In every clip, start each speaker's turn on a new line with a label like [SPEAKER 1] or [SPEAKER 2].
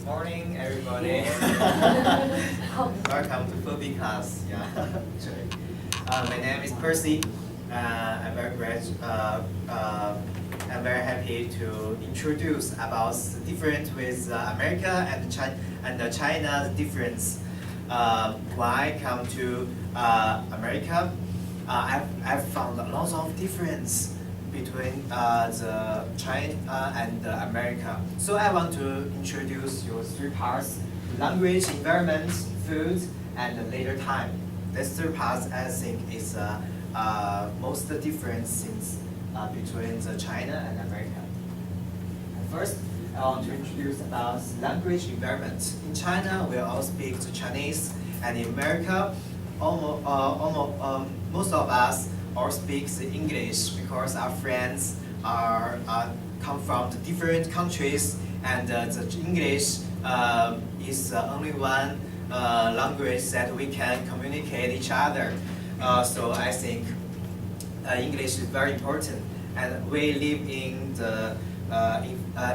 [SPEAKER 1] Morning, everybody. Welcome to Phobia class. Yeah. My name is Percy. I'm very great. I'm very happy to introduce about the difference with America and China. The difference. When I come to America, I've found a lot of difference between the China and America. So I want to introduce you three parts: language, environment, food, and later time. These three parts I think is most difference since between the China and America. And first, I want to introduce about language environment. In China, we all speak the Chinese, and in America, most of us all speak the English because our friends are come from the different countries, and the English is only one language that we can communicate each other. So I think English is very important, and we live in the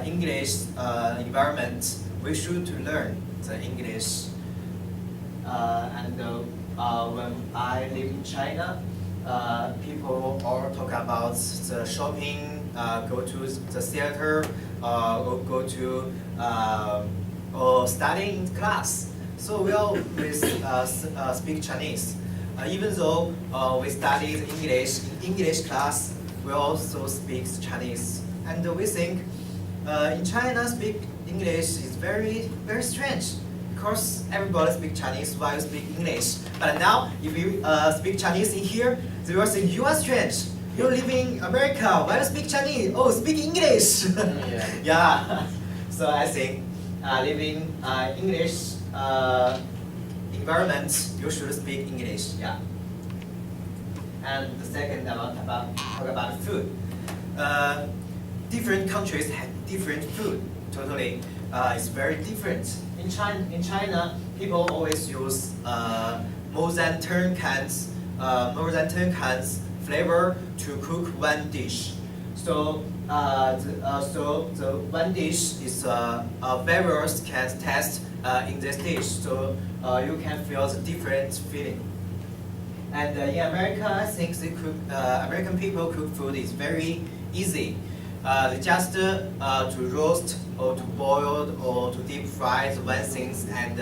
[SPEAKER 1] English environment. We should learn the English. When I live in China, people all talk about the shopping, go to the theater, or go to or study in class. So we always speak Chinese. Even though we studied English in English class, we also speak Chinese. And we think in China speak English is very strange, because everybody speaks Chinese while you speak English. But now, if you speak Chinese in here, they will think you are strange. You live in America, why you speak Chinese? Oh, speak English. Yeah. So I think living English environment, you should speak English. Yeah. And the second, I want to talk about food. Different countries have different food. Totally, it's very different. In China, people always use more than 10 cans flavor to cook one dish. So the one dish is various can taste in this dish. So you can feel the different feeling. And in America, I think American people cook food is very easy. They just to roast or to boil or to deep fry the one things, and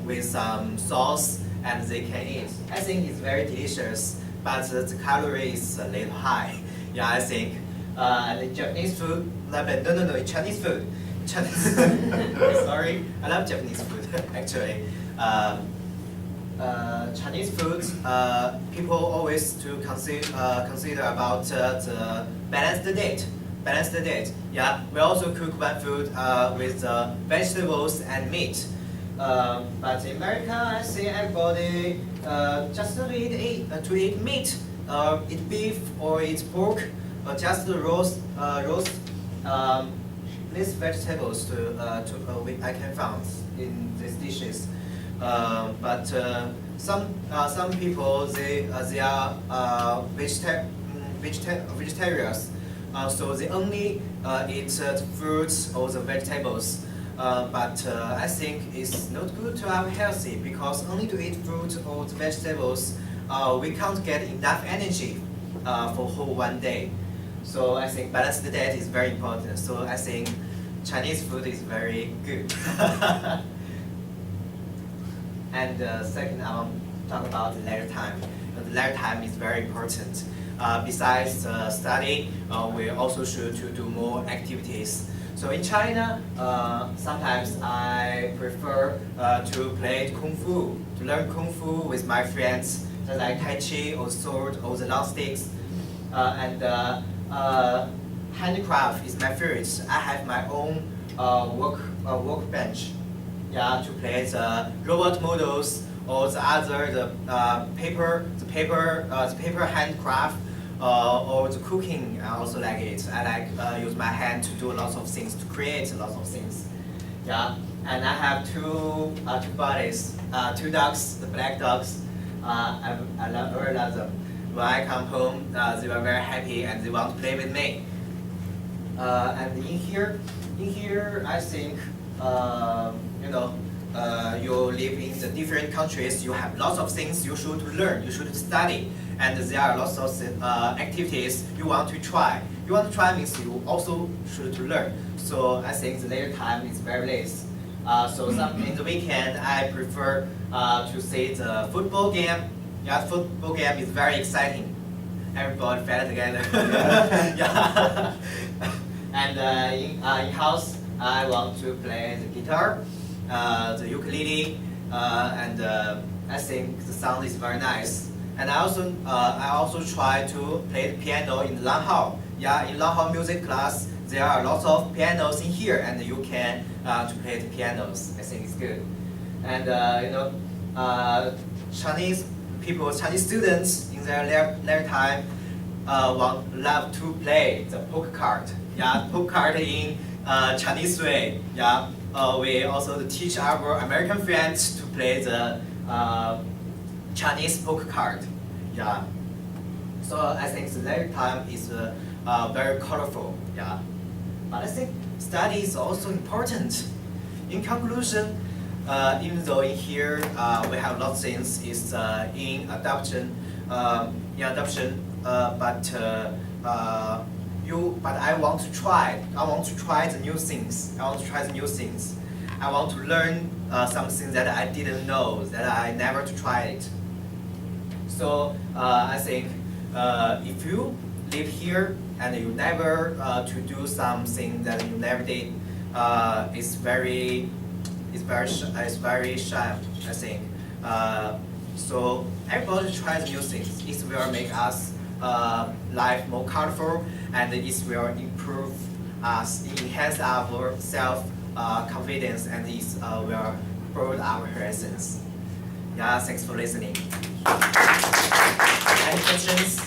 [SPEAKER 1] with some sauce, and they can eat. I think it's very delicious, but the calorie is a little high. Yeah, I think. The Japanese food, no, Chinese food. Sorry, I love Japanese food actually. Chinese food, people always to consider about the balanced diet. Yeah, we also cook one food with vegetables and meat. But in America, I see everybody just to eat meat, eat beef or eat pork, or just roast these vegetables I can find in these dishes. But some people they are vegetarians, so they only eat the fruits or the vegetables. But I think it's not good to have healthy, because only to eat fruit or the vegetables, we can't get enough energy for whole one day. So I think balanced diet is very important. So I think Chinese food is very good. And second, I want to talk about the leisure time. The leisure time is very important. Besides study, we also should to do more activities. So in China, sometimes I prefer to play Kung Fu, to learn Kung Fu with my friends, like Tai Chi or sword or the long sticks. Handicraft is my favorite. I have my own workbench. Yeah, to play the robot models or the paper handcraft or the cooking. I also like it. I like use my hand to do lots of things, to create lots of things. Yeah, and I have two buddies, two dogs, the black dogs. I very love them. When I come home, they were very happy and they want to play with me. And in here, I think you know, you live in the different countries, you have lots of things you should learn, you should study, and there are lots of activities you want to try. You want to try means you also should to learn. So I think the later time is very less. So in the weekend, I prefer to see the football game. Yeah, football game is very exciting. Everybody fell together. Yeah. And in house, I want to play the guitar, the ukulele, and I think the sound is very nice. And I also try to play the piano in the Lang Hao. Yeah, in Lang Hao music class, there are lots of pianos in here, and you can to play the pianos. I think it's good. And Chinese people, Chinese students in their leisure time love to play the poker card. Yeah, poker card in Chinese way. Yeah, we also teach our American friends to play the Chinese poker card. Yeah. So I think the leisure time is very colorful. Yeah. But I think study is also important. In conclusion, even though in here we have lots of things is in adoption, but I want to try. I want to try the new things. I want to try the new things. I want to learn something that I didn't know, that I never tried it. So I think if you live here and you never to do something that you never did, it's very shy, I think. So everybody tries new things. It will make us life more colorful, and it will improve us, enhance our self confidence, and it will build our horizons. Yeah, thanks for listening. Any questions?